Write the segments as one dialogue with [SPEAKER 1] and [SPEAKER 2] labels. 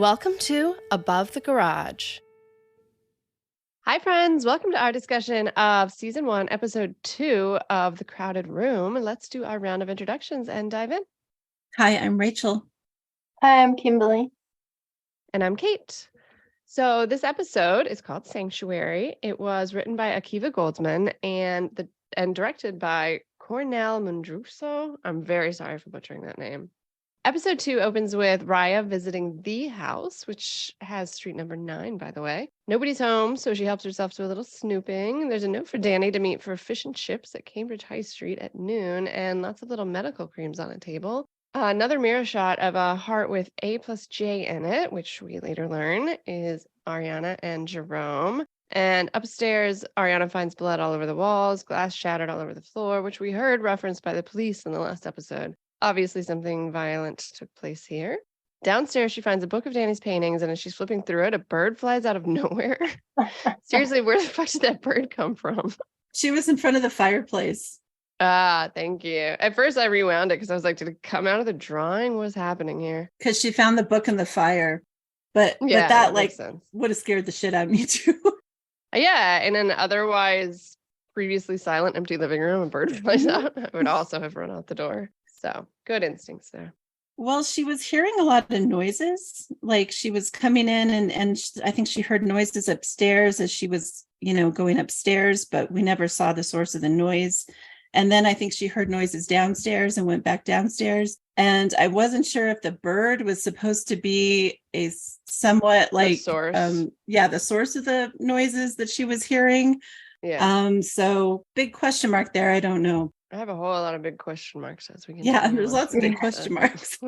[SPEAKER 1] Welcome to Above the Garage. Hi, friends. Welcome to our discussion of Season 1, Episode 2 of The Crowded Room. Let's do our round of introductions and dive in.
[SPEAKER 2] Hi, I'm Rachel.
[SPEAKER 3] Hi, I'm Kimberly.
[SPEAKER 1] And I'm Kate. So this episode is called Sanctuary. It was written by Akiva Goldsman and directed by Cornell Mundruso. I'm very sorry for butchering that name. Episode 2 opens with Rya visiting the house, which has street number 9, by the way. Nobody's home, so she helps herself to a little snooping. There's a note for Danny to meet for fish and chips at Cambridge High Street at noon, and lots of little medical creams on a table. Another mirror shot of a heart with A plus J in it, which we later learn is Ariana and Jerome. And upstairs, Ariana finds blood all over the walls, glass shattered all over the floor, which we heard referenced by the police in the last episode. Obviously, something violent took place here. Downstairs, she finds a book of Danny's paintings, and as she's flipping through it, a bird flies out of nowhere. Seriously, where the fuck did that bird come from?
[SPEAKER 2] She was in front of the fireplace.
[SPEAKER 1] Ah, thank you. At first, I rewound it because I was like, did it come out of the drawing? What's happening here?
[SPEAKER 2] Because she found the book in the fire. But that like would have scared the shit out of me too.
[SPEAKER 1] Yeah, in an otherwise previously silent, empty living room, a bird flies out. I would also have run out the door. So good instincts there.
[SPEAKER 2] Well, she was hearing a lot of noises. Like she was coming in and I think she heard noises upstairs as she was, going upstairs, but we never saw the source of the noise. And then I think she heard noises downstairs and went back downstairs. And I wasn't sure if the bird was supposed to be a somewhat like
[SPEAKER 1] source.
[SPEAKER 2] The source of the noises that she was hearing.
[SPEAKER 1] Yeah.
[SPEAKER 2] So big question mark there. I don't know.
[SPEAKER 1] I have a whole lot of big question marks as we can.
[SPEAKER 2] Yeah, there's lots of big question marks.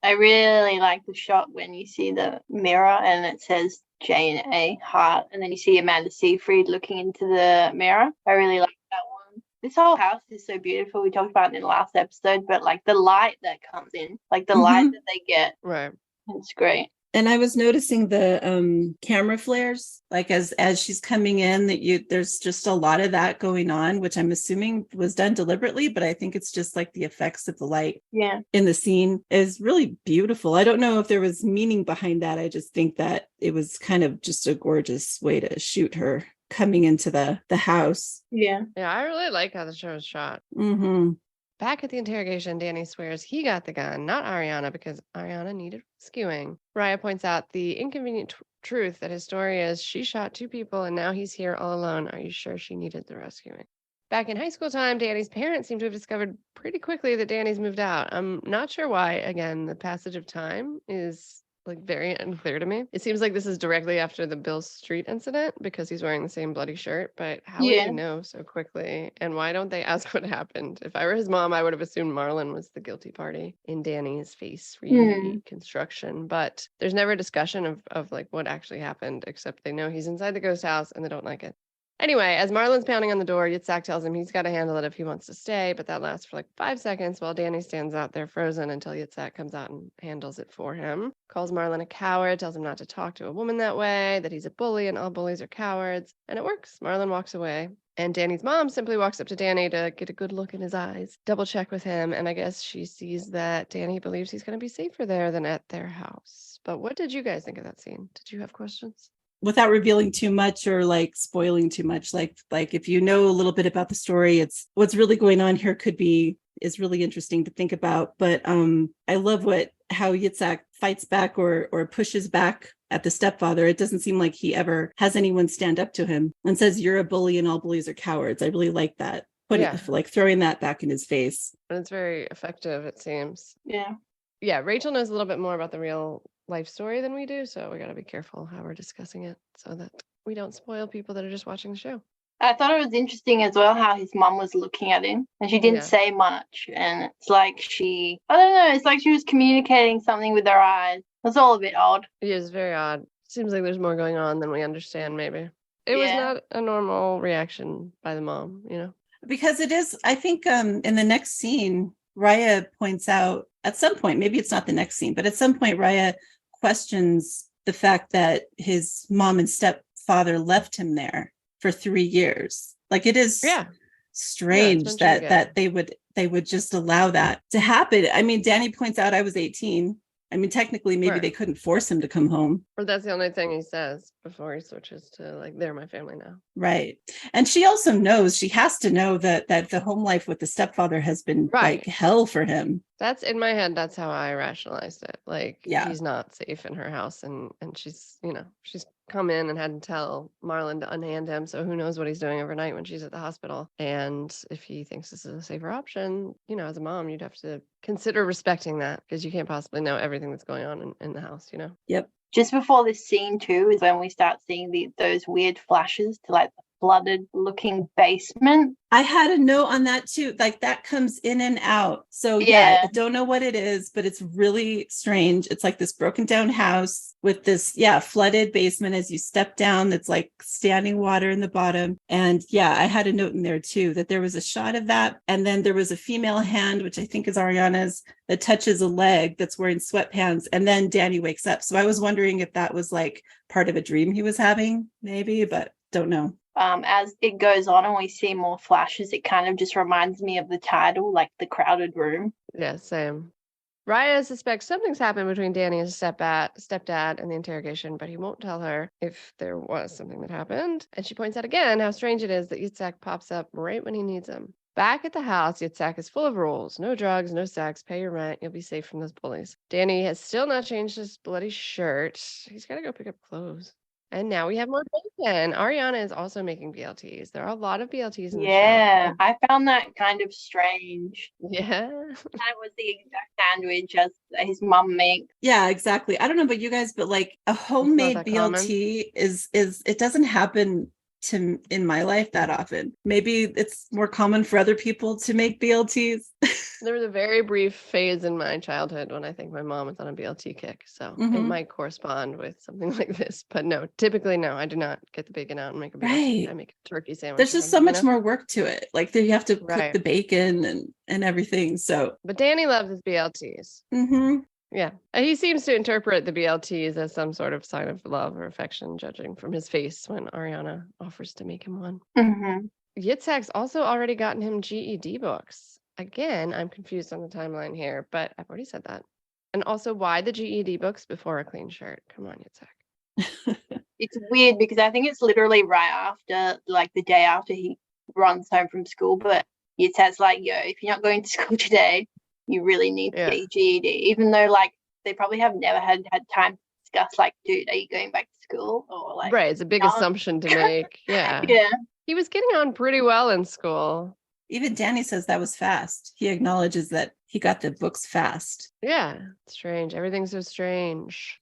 [SPEAKER 3] I really like the shot when you see the mirror and it says J&A heart, and then you see Amanda Seyfried looking into the mirror. I really like that one. This whole house is so beautiful. We talked about it in the last episode, but like the light that comes in, like the light that they get,
[SPEAKER 1] right?
[SPEAKER 3] It's great.
[SPEAKER 2] And I was noticing the camera flares, like as she's coming in, there's just a lot of that going on, which I'm assuming was done deliberately, but I think it's just like the effects of the light in the scene is really beautiful. I don't know if there was meaning behind that. I just think that it was kind of just a gorgeous way to shoot her coming into the house.
[SPEAKER 3] Yeah,
[SPEAKER 1] I really like how the show is shot.
[SPEAKER 2] Mm-hmm.
[SPEAKER 1] Back at the interrogation, Danny swears he got the gun, not Ariana, because Ariana needed rescuing. Rya points out the inconvenient truth that his story is she shot 2 people and now he's here all alone. Are you sure she needed the rescuing? Back in high school time, Danny's parents seem to have discovered pretty quickly that Danny's moved out. I'm not sure why. Again, the passage of time is like very unclear to me. It seems like this is directly after the Bill Street incident because he's wearing the same bloody shirt, but how would he know so quickly? And why don't they ask what happened? If I were his mom, I would have assumed Marlon was the guilty party in Danny's face reconstruction, but there's never a discussion of like what actually happened, except they know he's inside the ghost house and they don't like it. Anyway, as Marlon's pounding on the door, Yitzhak tells him he's got to handle it if he wants to stay, but that lasts for like 5 seconds while Danny stands out there frozen until Yitzhak comes out and handles it for him. Calls Marlon a coward, tells him not to talk to a woman that way, that he's a bully and all bullies are cowards, and it works. Marlon walks away, and Danny's mom simply walks up to Danny to get a good look in his eyes, double check with him, and I guess she sees that Danny believes he's going to be safer there than at their house. But what did you guys think of that scene? Did you have questions?
[SPEAKER 2] Without revealing too much or like spoiling too much, like if you know a little bit about the story, it's what's really going on here is really interesting to think about. But I love how Yitzhak fights back or pushes back at the stepfather. It doesn't seem like he ever has anyone stand up to him and says, "You're a bully and all bullies are cowards." I really like that. Throwing that back in his face.
[SPEAKER 1] And it's very effective, it seems.
[SPEAKER 3] Yeah,
[SPEAKER 1] Rachel knows a little bit more about the real life story than we do, so we got to be careful how we're discussing it so that we don't spoil people that are just watching the show.
[SPEAKER 3] I thought it was interesting as well how his mom was looking at him and she didn't say much, and it's like it's like she was communicating something with her eyes. It's all a bit odd.
[SPEAKER 1] It is very odd. Seems like there's more going on than we understand. Maybe it was not a normal reaction by the mom,
[SPEAKER 2] because it is. I think in the next scene, Rya points out at some point, maybe it's not the next scene, but at some point Rya questions the fact that his mom and stepfather left him there for 3 years. Like it is strange that they would just allow that to happen. I mean, Danny points out I was 18 I mean, technically, maybe
[SPEAKER 1] Right.
[SPEAKER 2] they couldn't force him to come home.
[SPEAKER 1] Or that's the only thing he says before he switches to like, they're my family now.
[SPEAKER 2] Right. And she also knows, she has to know that the home life with the stepfather has been
[SPEAKER 1] Right.
[SPEAKER 2] like hell for him.
[SPEAKER 1] That's in my head. That's how I rationalized it. Like,
[SPEAKER 2] Yeah.
[SPEAKER 1] he's not safe in her house, and she's, she's come in and had to tell Marlon to unhand him. So who knows what he's doing overnight when she's at the hospital. And if he thinks this is a safer option, as a mom, you'd have to consider respecting that, because you can't possibly know everything that's going on in the house.
[SPEAKER 2] Yep.
[SPEAKER 3] Just before this scene too is when we start seeing those weird flashes to like the flooded looking basement.
[SPEAKER 2] I had a note on that too. Like that comes in and out. So
[SPEAKER 3] Yeah.
[SPEAKER 2] I don't know what it is, but it's really strange. It's like this broken down house with this, flooded basement as you step down. That's like standing water in the bottom. And I had a note in there too, that there was a shot of that. And then there was a female hand, which I think is Ariana's, that touches a leg that's wearing sweatpants. And then Danny wakes up. So I was wondering if that was like part of a dream he was having, maybe, but don't know.
[SPEAKER 3] As it goes on and we see more flashes, it kind of just reminds me of the title, like The Crowded Room.
[SPEAKER 1] Yeah, same. Rya suspects something's happened between Danny and his stepdad and the interrogation, but he won't tell her if there was something that happened. And she points out again how strange it is that Yitzhak pops up right when he needs him. Back at the house, Yitzhak is full of rules. No drugs, no sex, pay your rent, you'll be safe from those bullies. Danny has still not changed his bloody shirt. He's got to go pick up clothes. And now we have more bacon. Ariana is also making BLTs. There are a lot of BLTs in the show.
[SPEAKER 3] Yeah, I found that kind of strange.
[SPEAKER 1] Yeah.
[SPEAKER 3] That was the exact sandwich as his mum makes.
[SPEAKER 2] Yeah, exactly. I don't know about you guys, but like a homemade
[SPEAKER 1] that
[SPEAKER 2] BLT is it doesn't happen in my life that often. Maybe it's more common for other people to make BLTs.
[SPEAKER 1] There was a very brief phase in my childhood when I think my mom was on a BLT kick. So it might correspond with something like this. But no, typically, no, I do not get the bacon out and make a BLT.
[SPEAKER 2] Right.
[SPEAKER 1] I make a turkey sandwich.
[SPEAKER 2] There's just so much more work to it. Like you have to cook the bacon and everything. So,
[SPEAKER 1] but Danny loves his BLTs. Yeah. He seems to interpret the BLTs as some sort of sign of love or affection, judging from his face when Ariana offers to make him one. Yitzhak's also already gotten him GED books. Again, I'm confused on the timeline here, but I've already said that. And also, why the GED books before a clean shirt? Come on, Yitzhak.
[SPEAKER 3] It's weird because I think it's literally right after, like the day after he runs home from school. But Yitzhak's like, yo, if you're not going to school today, you really need to get your GED. Even though, like, they probably have never had time to discuss, like, dude, are you going back to school? Or like,
[SPEAKER 1] right, it's a big assumption to make. Yeah. He was getting on pretty well in school.
[SPEAKER 2] Even Danny says that was fast. He acknowledges that he got the books fast.
[SPEAKER 1] Yeah, strange. Everything's so strange.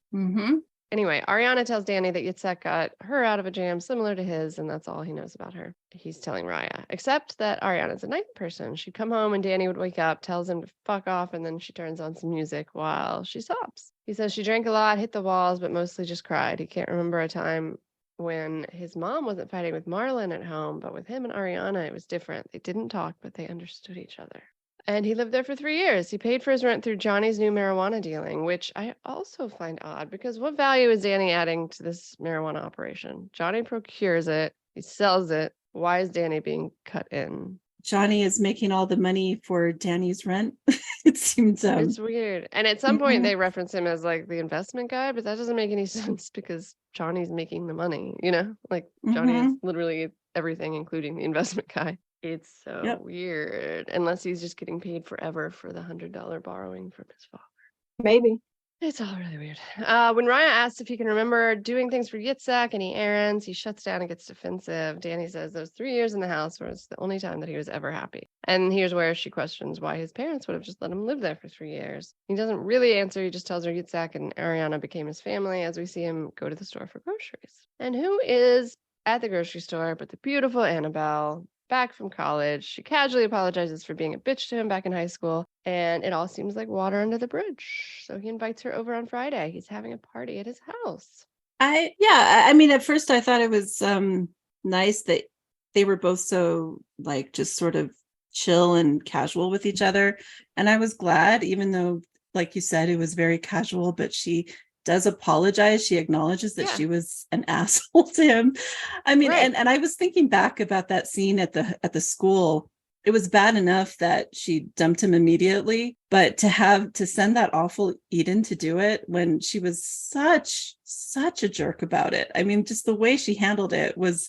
[SPEAKER 1] Anyway, Ariana tells Danny that Yitzhak got her out of a jam similar to his, and that's all he knows about her. He's telling Rya, except that Ariana's a night person. She'd come home and Danny would wake up, tells him to fuck off, and then she turns on some music while she sobs. He says she drank a lot, hit the walls, but mostly just cried. He can't remember a time when his mom wasn't fighting with Marlon at home, but with him and Ariana, it was different. They didn't talk, but they understood each other. And he lived there for 3 years. He paid for his rent through Johnny's new marijuana dealing, which I also find odd because what value is Danny adding to this marijuana operation? Johnny procures it. He sells it. Why is Danny being cut in?
[SPEAKER 2] Johnny is making all the money for Danny's rent. It seems
[SPEAKER 1] it's weird. And at some point they reference him as like the investment guy, but that doesn't make any sense because Johnny's making the money, like Johnny is literally everything, including the investment guy. It's so weird, unless he's just getting paid forever for the $100 borrowing from his father.
[SPEAKER 3] Maybe.
[SPEAKER 1] It's all really weird. When Rya asks if he can remember doing things for Yitzhak, any errands, he shuts down and gets defensive. Danny says those 3 years in the house was the only time that he was ever happy. And here's where she questions why his parents would have just let him live there for 3 years. He doesn't really answer. He just tells her Yitzhak and Ariana became his family as we see him go to the store for groceries. And who is at the grocery store but the beautiful Annabelle? Back from college. She casually apologizes for being a bitch to him back in high school, and it all seems like water under the bridge. So he invites her over on Friday. He's having a party at his house.
[SPEAKER 2] I mean, at first I thought it was nice that they were both so like just sort of chill and casual with each other. And I was glad, even though, like you said, it was very casual, but she does apologize. She acknowledges that she was an asshole to him. I mean, and I was thinking back about that scene at the school it was bad enough that she dumped him immediately, but to send that awful Eden to do it when she was such a jerk about it. I mean, just the way she handled it was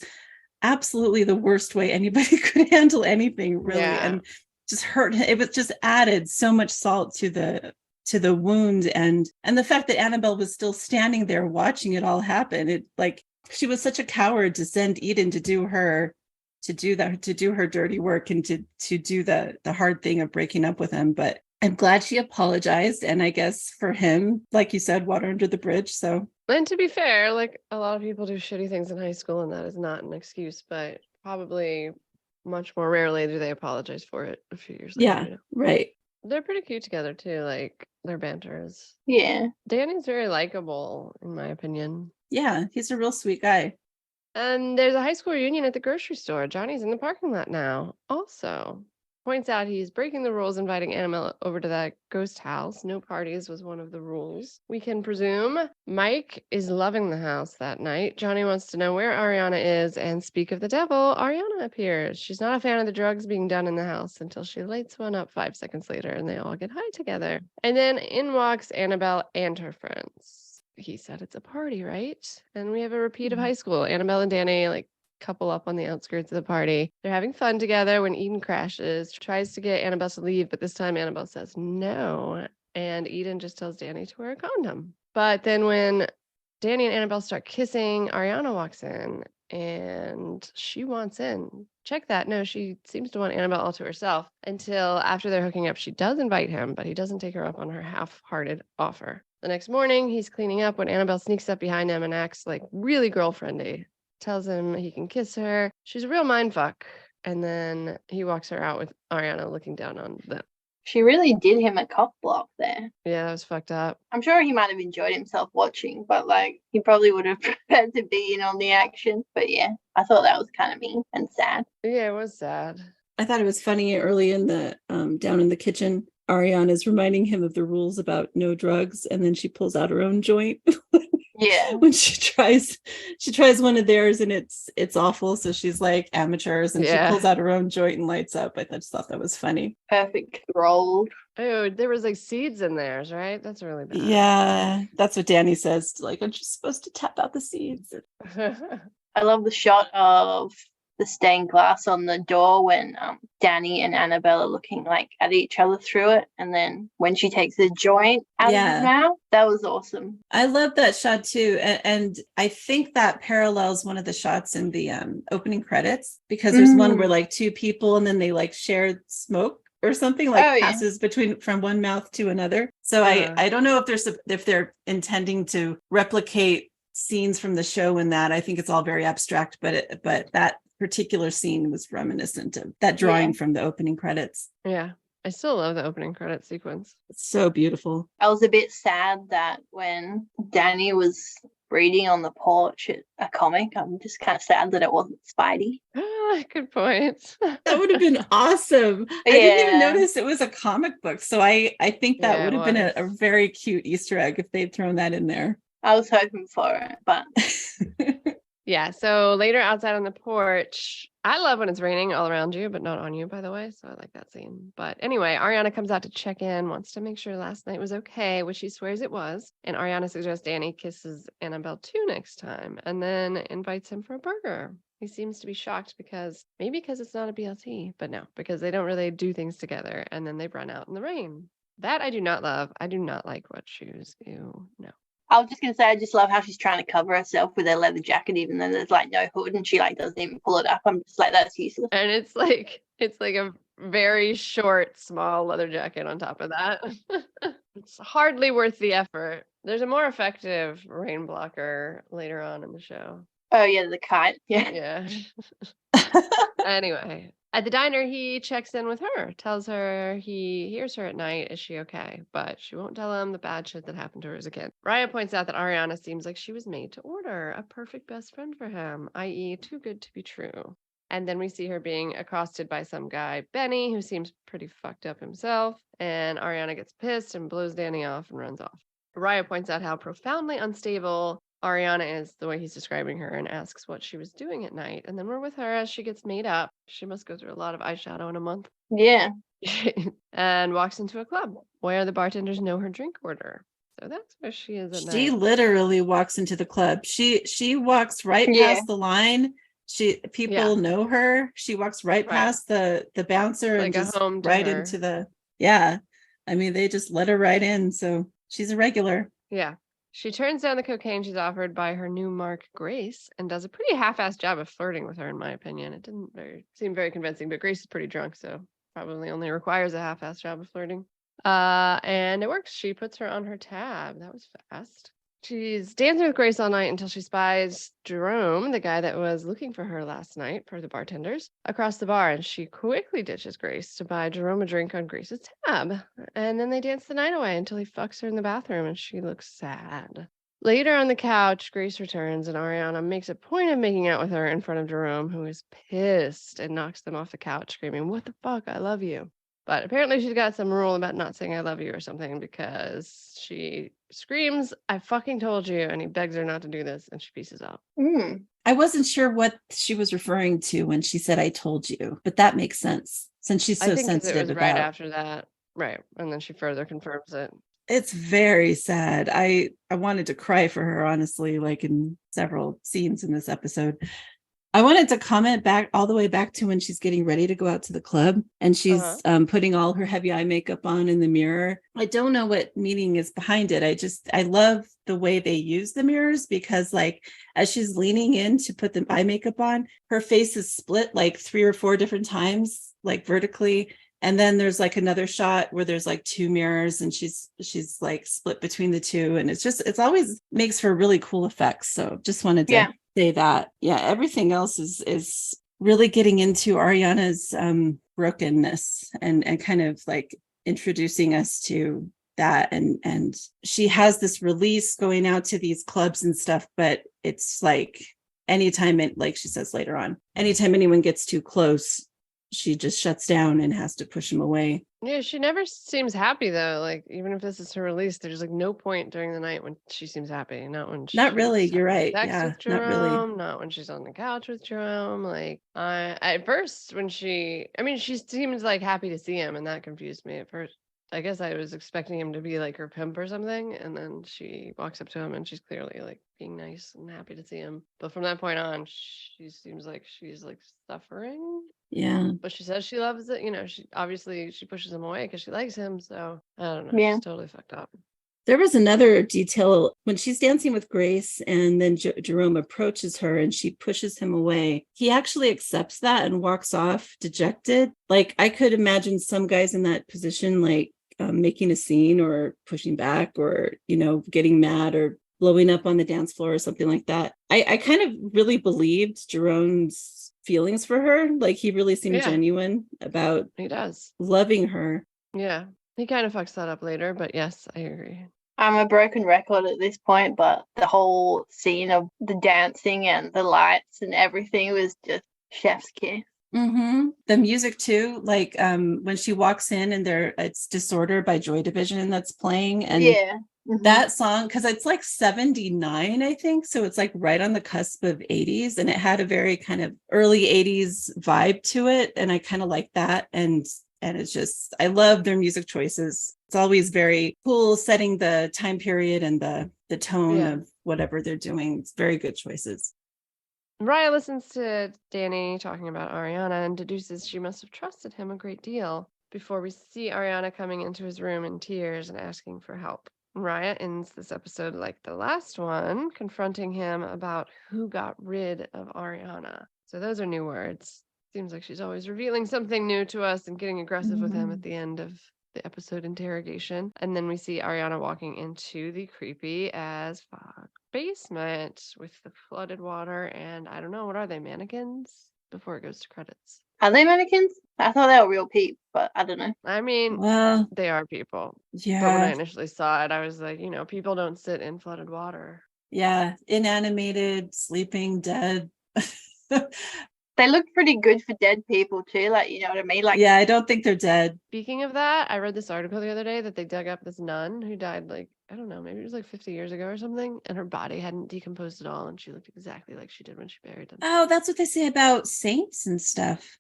[SPEAKER 2] absolutely the worst way anybody could handle anything, really.
[SPEAKER 1] Yeah.
[SPEAKER 2] And just hurt. It was just added so much salt to the wound, and the fact that Annabelle was still standing there watching it all happen. It, like, she was such a coward to send Eden to do her dirty work and to do the hard thing of breaking up with him. But I'm glad she apologized, and I guess for him, like you said, water under the bridge. So,
[SPEAKER 1] and to be fair, like, a lot of people do shitty things in high school, and that is not an excuse, but probably much more rarely do they apologize for it a few years later.
[SPEAKER 2] yeah, right.
[SPEAKER 1] They're pretty cute together too. Like, their banter is.
[SPEAKER 3] Yeah.
[SPEAKER 1] Danny's very likable, in my opinion.
[SPEAKER 2] Yeah, he's a real sweet guy.
[SPEAKER 1] And there's a high school reunion at the grocery store. Johnny's in the parking lot now. Also, points out he's breaking the rules, inviting Annabelle over to that ghost house. No parties was one of the rules. We can presume Mike is loving the house that night. Johnny wants to know where Ariana is, and speak of the devil, Ariana appears. She's not a fan of the drugs being done in the house until she lights one up 5 seconds later, and they all get high together. And then in walks Annabelle and her friends. He said it's a party, right? And we have a repeat of high school. Annabelle and Danny, like, couple up on the outskirts of the party. They're having fun together when Eden crashes, tries to get Annabelle to leave, but this time Annabelle says no. And Eden just tells Danny to wear a condom. But then when Danny and Annabelle start kissing, Ariana walks in and she wants in. Check that. No, she seems to want Annabelle all to herself until after they're hooking up. She does invite him, but he doesn't take her up on her half-hearted offer. The next morning, he's cleaning up when Annabelle sneaks up behind him and acts like really girlfriendy. Tells him he can kiss her. She's a real mindfuck. And then he walks her out with Ariana looking down on them.
[SPEAKER 3] She really did him a cock block there.
[SPEAKER 1] Yeah, that was fucked up.
[SPEAKER 3] I'm sure he might have enjoyed himself watching, but like he probably would have preferred to be in on the action. But yeah, I thought that was kind of mean and sad.
[SPEAKER 1] Yeah, it was sad.
[SPEAKER 2] I thought it was funny early in the down in the kitchen. Ariana's reminding him of the rules about no drugs, and then she pulls out her own joint.
[SPEAKER 3] Yeah.
[SPEAKER 2] When she tries one of theirs and it's awful. So she's like amateurs, and she pulls out her own joint and lights up. I just thought that was funny.
[SPEAKER 3] Perfect rolled.
[SPEAKER 1] Oh, there was like seeds in theirs, right? That's really bad.
[SPEAKER 2] Yeah, that's what Danny says. Like, aren't you supposed to tap out the seeds?
[SPEAKER 3] I love the shot of the stained glass on the door when Danny and Annabelle are looking like at each other through it, and then when she takes the joint out of his mouth, that was awesome.
[SPEAKER 2] I love that shot too, and I think that parallels one of the shots in the opening credits, because there's one where like two people and then they like share smoke or something, like passes from one mouth to another. So I don't know if they're intending to replicate scenes from the show in that. I think it's all very abstract, but that particular scene was reminiscent of that drawing from the opening credits.
[SPEAKER 1] Yeah, I still love the opening credit sequence.
[SPEAKER 2] It's so beautiful.
[SPEAKER 3] I was a bit sad that when Danny was reading on the porch a comic, I'm just kind of sad that it wasn't Spidey.
[SPEAKER 1] Good point.
[SPEAKER 2] That would have been awesome. I didn't even notice it was a comic book, so I think that would have been a very cute Easter egg if they'd thrown that in there.
[SPEAKER 3] I was hoping for it, but
[SPEAKER 1] yeah, so later outside on the porch, I love when it's raining all around you, but not on you, by the way. So I like that scene. But anyway, Ariana comes out to check in, wants to make sure last night was okay, which she swears it was. And Ariana suggests Danny kisses Annabelle too next time, and then invites him for a burger. He seems to be shocked because it's not a BLT, but no, because they don't really do things together. And then they run out in the rain. That I do not love. I do not like wet shoes. Ew, no.
[SPEAKER 3] I was just going to say, I just love how she's trying to cover herself with her leather jacket, even though there's like no hood, and she like doesn't even pull it up. I'm just like, that's useless.
[SPEAKER 1] And it's like a very short, small leather jacket on top of that. It's hardly worth the effort. There's a more effective rain blocker later on in the show.
[SPEAKER 3] Oh yeah, the kite. Yeah.
[SPEAKER 1] Anyway. At the diner, he checks in with her, tells her he hears her at night. Is she okay? But she won't tell him the bad shit that happened to her as a kid. Rya points out that Ariana seems like she was made to order, a perfect best friend for him, i.e. too good to be true. And then we see her being accosted by some guy, Benny, who seems pretty fucked up himself. And Ariana gets pissed and blows Danny off and runs off. Rya points out how profoundly unstable Ariana is, the way he's describing her, and asks what she was doing at night. And then we're with her as she gets made up. She must go through a lot of eyeshadow in a month.
[SPEAKER 3] Yeah.
[SPEAKER 1] And walks into a club where the bartenders know her drink order. So that's where she is at
[SPEAKER 2] She
[SPEAKER 1] night.
[SPEAKER 2] literally walks into the club. She walks right
[SPEAKER 3] Yeah.
[SPEAKER 2] past the line. People know her. She walks right past the bouncer
[SPEAKER 1] Like
[SPEAKER 2] and
[SPEAKER 1] a
[SPEAKER 2] just
[SPEAKER 1] home to
[SPEAKER 2] right
[SPEAKER 1] her.
[SPEAKER 2] into the I mean, they just let her right in. So she's a regular.
[SPEAKER 1] Yeah. She turns down the cocaine she's offered by her new mark, Grace, and does a pretty half-assed job of flirting with her, in my opinion. It didn't seem very convincing, but Grace is pretty drunk, so probably only requires a half-assed job of flirting. And it works. She puts her on her tab. That was fast. She's dancing with Grace all night until she spies Jerome, the guy that was looking for her last night, per the bartenders, across the bar, and she quickly ditches Grace to buy Jerome a drink on Grace's tab. And then they dance the night away until he fucks her in the bathroom and she looks sad. Later on the couch, Grace returns and Ariana makes a point of making out with her in front of Jerome, who is pissed and knocks them off the couch, screaming, "What the fuck? I love you." But apparently she's got some rule about not saying I love you or something, because she screams, "I fucking told you," and he begs her not to do this, and she pieces out.
[SPEAKER 2] I wasn't sure what she was referring to when she said "I told you," but that makes sense since she's so
[SPEAKER 1] I think
[SPEAKER 2] sensitive
[SPEAKER 1] it was
[SPEAKER 2] about.
[SPEAKER 1] right after that. Right. And then she further confirms it.
[SPEAKER 2] It's very sad. I wanted to cry for her, honestly, like in several scenes in this episode. I wanted to comment back all the way back to when she's getting ready to go out to the club and she's putting all her heavy eye makeup on in the mirror. I don't know what meaning is behind it. I love the way they use the mirrors, because like as she's leaning in to put the eye makeup on, her face is split like 3 or 4 different times, like vertically. And then there's like another shot where there's like 2 mirrors and she's like split between the 2. And it's always makes for really cool effects. So just wanted to say that. Yeah, everything else is really getting into Ariana's brokenness and kind of like introducing us to that. And she has this release going out to these clubs and stuff, but it's like anytime like she says later on, anytime anyone gets too close, she just shuts down and has to push him away.
[SPEAKER 1] Yeah, she never seems happy though. Like even if this is her release, there's like no point during the night when she seems happy.
[SPEAKER 2] Not really. You're right. Yeah,
[SPEAKER 1] with Jerome,
[SPEAKER 2] not really.
[SPEAKER 1] not when she's on the couch with Jerome. Like at first when she seems like happy to see him, and that confused me at first. I guess I was expecting him to be like her pimp or something, and then she walks up to him and she's clearly like being nice and happy to see him. But from that point on, she seems like she's like suffering.
[SPEAKER 2] Yeah.
[SPEAKER 1] But she says she loves it. You know, she pushes him away because she likes him. So I don't know.
[SPEAKER 3] Yeah.
[SPEAKER 1] She's totally fucked up.
[SPEAKER 2] There was another detail when she's dancing with Grace and then Jerome approaches her and she pushes him away. He actually accepts that and walks off dejected. Like I could imagine some guys in that position, like making a scene or pushing back or, you know, getting mad or blowing up on the dance floor or something like that. I kind of really believed Jerome's feelings for her. Like he really seemed genuine about loving her.
[SPEAKER 1] Yeah. He kind of fucks that up later, but yes, I agree.
[SPEAKER 3] I'm a broken record at this point, but the whole scene of the dancing and the lights and everything was just chef's kiss.
[SPEAKER 2] Mm-hmm. The music too, like when she walks in and it's Disorder by Joy Division that's playing, and that song, because it's like 79 I think, so it's like right on the cusp of 80s, and it had a very kind of early 80s vibe to it, and I kind of like that. And it's just, I love their music choices. It's always very cool, setting the time period and the tone of whatever they're doing. It's very good choices.
[SPEAKER 1] Rya listens to Danny talking about Ariana and deduces she must have trusted him a great deal before we see Ariana coming into his room in tears and asking for help. Rya ends this episode like the last one, confronting him about who got rid of Ariana. So those are new words. Seems like she's always revealing something new to us and getting aggressive with him at the end of the episode interrogation. And then we see Ariana walking into the creepy as fuck basement with the flooded water, and I don't know, what are they, mannequins? Before it goes to credits.
[SPEAKER 3] Are they mannequins? I thought they were real people, but I don't know.
[SPEAKER 1] I mean,
[SPEAKER 2] well,
[SPEAKER 1] they are people.
[SPEAKER 2] Yeah.
[SPEAKER 1] But when I initially saw it, I was like, you know, people don't sit in flooded water.
[SPEAKER 2] Yeah, inanimated, sleeping, dead.
[SPEAKER 3] They look pretty good for dead people too, like, you know what I mean? Like,
[SPEAKER 2] yeah, I don't think they're dead.
[SPEAKER 1] Speaking of that, I read this article the other day that they dug up this nun who died like I don't know, maybe it was like 50 years ago or something, and her body hadn't decomposed at all, and she looked exactly like she did when she buried them.
[SPEAKER 2] Oh, that's what they say about saints and stuff.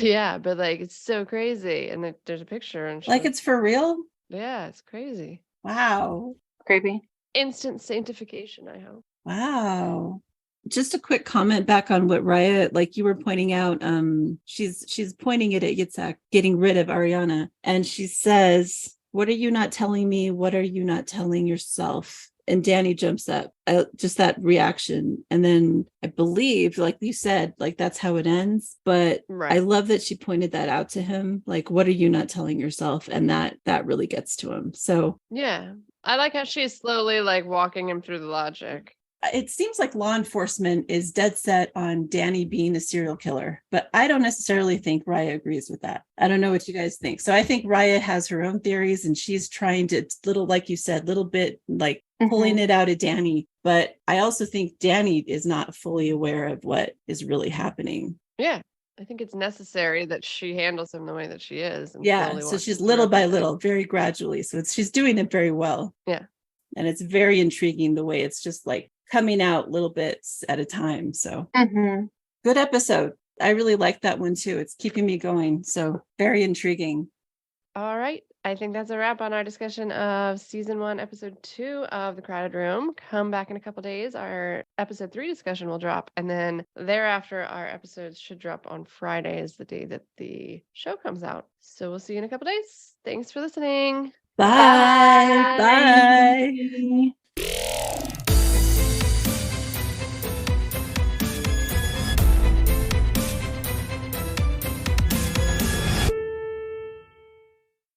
[SPEAKER 1] Yeah, but like it's so crazy, and there's a picture, and she
[SPEAKER 2] Like it's for real?
[SPEAKER 1] yeah, it's crazy.
[SPEAKER 2] Wow.
[SPEAKER 3] Creepy.
[SPEAKER 1] Instant sanctification, I hope.
[SPEAKER 2] Wow. Just a quick comment back on what Rya, like you were pointing out, she's pointing it at Yitzhak, getting rid of Ariana. And she says, "What are you not telling me? What are you not telling yourself?" And Danny jumps up, just that reaction. And then I believe, like you said, like that's how it ends. But
[SPEAKER 1] Right.
[SPEAKER 2] I love that she pointed that out to him. Like, what are you not telling yourself? And that really gets to him. So
[SPEAKER 1] Yeah. I like how she's slowly like walking him through the logic.
[SPEAKER 2] it seems like law enforcement is dead set on Danny being a serial killer, but I don't necessarily think Rya agrees with that. I don't know what you guys think. So I think Rya has her own theories and she's trying to, little, like you said, little bit like pulling it out of Danny. But I also think Danny is not fully aware of what is really happening.
[SPEAKER 1] Yeah. I think it's necessary that she handles him the way that she is. And
[SPEAKER 2] Yeah.
[SPEAKER 1] slowly
[SPEAKER 2] So
[SPEAKER 1] walks
[SPEAKER 2] she's
[SPEAKER 1] him
[SPEAKER 2] little
[SPEAKER 1] through
[SPEAKER 2] by
[SPEAKER 1] everything.
[SPEAKER 2] little, very gradually. So she's doing it very well.
[SPEAKER 1] Yeah.
[SPEAKER 2] And it's very intriguing the way it's just like coming out little bits at a time. So good episode. I really like that one too. It's keeping me going. So very intriguing.
[SPEAKER 1] All right. I think that's a wrap on our discussion of season 1, episode 2 of The Crowded Room. Come back in a couple days. Our episode 3 discussion will drop. And then thereafter, our episodes should drop on Fridays, the day that the show comes out. So we'll see you in a couple days. Thanks for listening.
[SPEAKER 2] Bye. Bye.